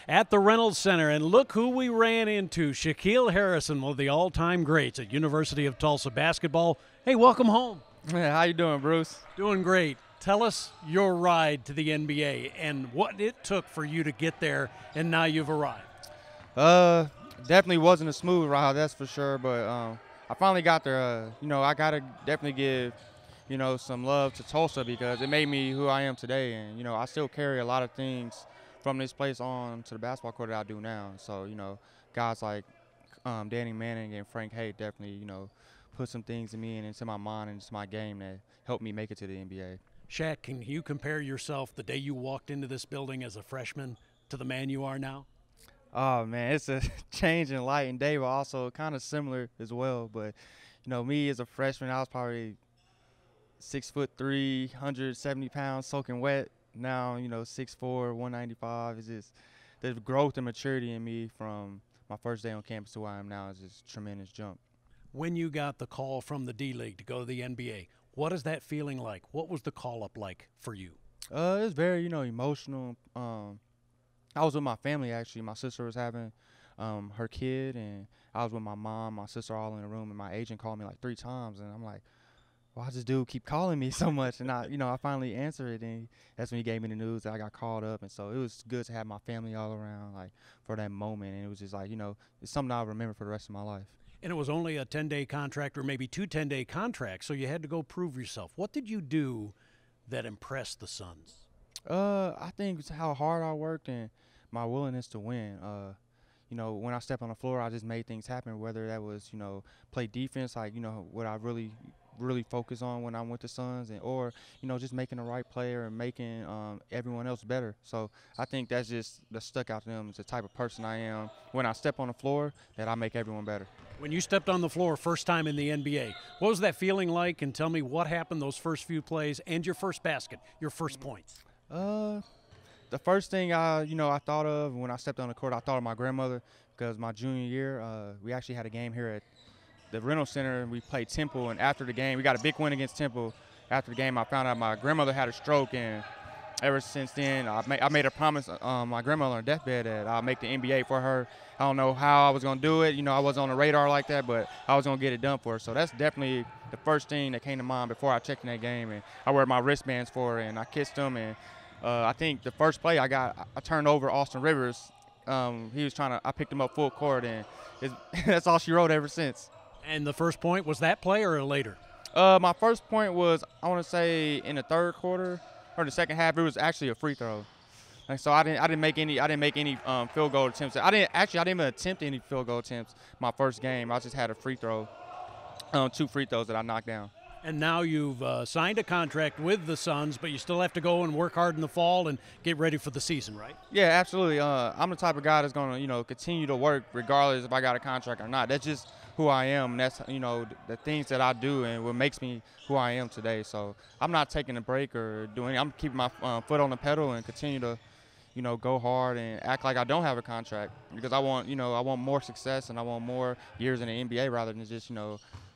at the Reynolds Center. And look who we ran into, Shaquille Harrison, one of the all-time greats at University of Tulsa basketball. Hey, welcome home. Hey, how you doing, Bruce? Doing great. Tell us your ride to the NBA and what it took for you to get there, and now you've arrived. Definitely wasn't a smooth ride, that's for sure, but I finally got there. I got to definitely give, some love to Tulsa because it made me who I am today, and, I still carry a lot of things from this place on to the basketball court that I do now. So, guys like Danny Manning and Frank Hay definitely, put some things in me and into my mind and into my game that helped me make it to the NBA. Shaq, can you compare yourself the day you walked into this building as a freshman to the man you are now? Oh, man, it's a change in light and day, but also kind of similar as well. But, me as a freshman, I was probably 6'3", 170 pounds, soaking wet. Now, 6'4", 195. It's just the growth and maturity in me from my first day on campus to where I am now is just a tremendous jump. When you got the call from the D-League to go to the NBA, what is that feeling like? What was the call-up like for you? It was very, emotional. I was with my family, actually. My sister was having her kid, and I was with my mom, my sister all in the room, and my agent called me like 3 times, and I'm like, why does this dude keep calling me so much? And I finally answered it, and that's when he gave me the news that I got called up. And so it was good to have my family all around, like, for that moment. And it was just like, it's something I'll remember for the rest of my life. And it was only a 10-day contract or maybe 2 10-day contracts, so you had to go prove yourself. What did you do that impressed the Suns? I think it's how hard I worked and my willingness to win. When I stepped on the floor, I just made things happen, whether that was, play defense, like, what I really focus on when I'm with the Suns, or just making the right play and making everyone else better. So I think that's just that stuck out to them. It's the type of person I am when I step on the floor, that I make everyone better. When you stepped on the floor first time in the NBA, what was that feeling like? And tell me what happened those first few plays and your first basket, your first points. The first thing I thought of when I stepped on the court, I thought of my grandmother, because my junior year, we actually had a game here at the Reynolds Center, and we played Temple. And after the game, we got a big win against Temple. After the game, I found out my grandmother had a stroke, and ever since then, I made a promise my grandmother on her deathbed that I'll make the NBA for her. I don't know how I was going to do it. I wasn't on the radar like that, but I was going to get it done for her. So that's definitely the first thing that came to mind before I checked in that game. And I wear my wristbands for her, and I kissed them. And I think the first play I turned over Austin Rivers. He was I picked him up full court, and that's all she wrote ever since. And the first point, was that play or later? My first point was, I want to say, in the third quarter or the second half. It was actually a free throw. And so I didn't make any field goal attempts. I didn't even attempt any field goal attempts my first game. I just had a free throw, 2 free throws that I knocked down. And now you've signed a contract with the Suns, but you still have to go and work hard in the fall and get ready for the season, right? Yeah, absolutely. I'm the type of guy that's going to, continue to work regardless if I got a contract or not. That's just who I am, and that's, the things that I do and what makes me who I am today. So I'm not taking a break or doing. I'm keeping my foot on the pedal and continue to, go hard and act like I don't have a contract, because I want more success and I want more years in the NBA rather than just,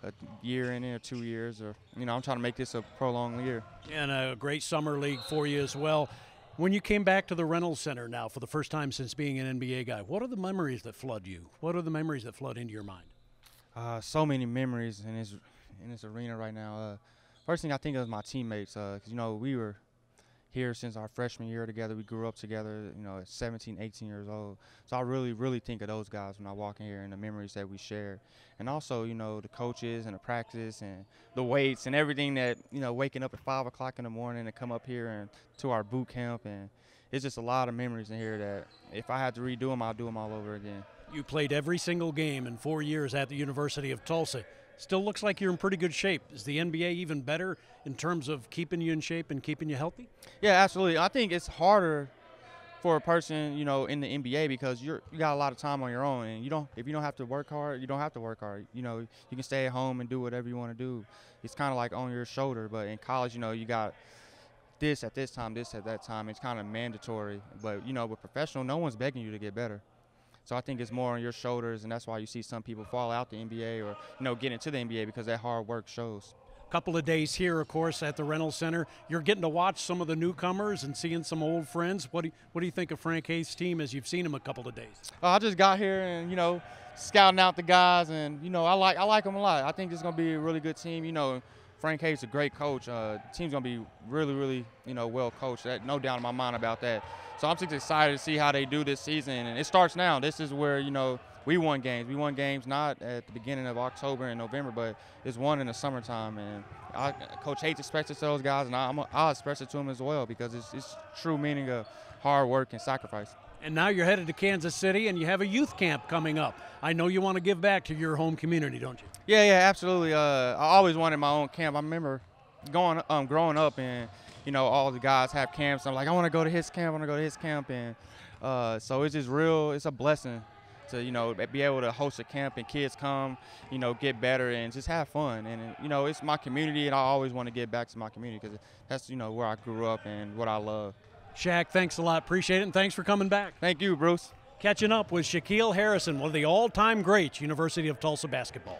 a year in it or 2 years, or, I'm trying to make this a prolonged year. And a great summer league for you as well. When you came back to the Reynolds Center now for the first time since being an NBA guy, what are the memories that flood you? What are the memories that flood into your mind? So many memories in this arena right now. First thing I think of is my teammates, because, we were here since our freshman year together. We grew up together, at 17, 18 years old. So I really, really think of those guys when I walk in here and the memories that we share. And also, the coaches and the practice and the weights and everything that, waking up at 5 o'clock in the morning and come up here and to our boot camp. And it's just a lot of memories in here that if I had to redo them, I'll do them all over again. You played every single game in 4 years at the University of Tulsa. Still looks like you're in pretty good shape. Is the NBA even better in terms of keeping you in shape and keeping you healthy? Yeah, absolutely. I think it's harder for a person, in the NBA, because you got a lot of time on your own, and if you don't have to work hard, you don't have to work hard. You can stay at home and do whatever you want to do. It's kind of like on your shoulder. But in college, you got this at this time, this at that time. It's kind of mandatory. But with professional, no one's begging you to get better. So I think it's more on your shoulders, and that's why you see some people fall out the NBA or, get into the NBA, because that hard work shows. Couple of days here, of course, at the Reynolds Center. You're getting to watch some of the newcomers and seeing some old friends. What do you think of Frank Haith's team as you've seen him a couple of days? I just got here and, scouting out the guys, and, I like them a lot. I think it's going to be a really good team. Frank Haith's a great coach. The team's going to be really, really, well coached. No doubt in my mind about that. So I'm just excited to see how they do this season. And it starts now. This is where, we won games. We won games not at the beginning of October and November, but it's won in the summertime. And Coach Haith expects it to those guys, and I'll express it to them as well, because it's true meaning of hard work and sacrifice. And now you're headed to Kansas City, and you have a youth camp coming up. I know you want to give back to your home community, don't you? Yeah, absolutely. I always wanted my own camp. I remember growing up, and all the guys have camps. I'm like, I want to go to his camp. And so it's just it's a blessing to be able to host a camp and kids come, get better and just have fun. And it's my community, and I always want to give back to my community, because that's where I grew up and what I love. Shaq, thanks a lot. Appreciate it, and thanks for coming back. Thank you, Bruce. Catching up with Shaquille Harrison, one of the all-time greats, University of Tulsa basketball.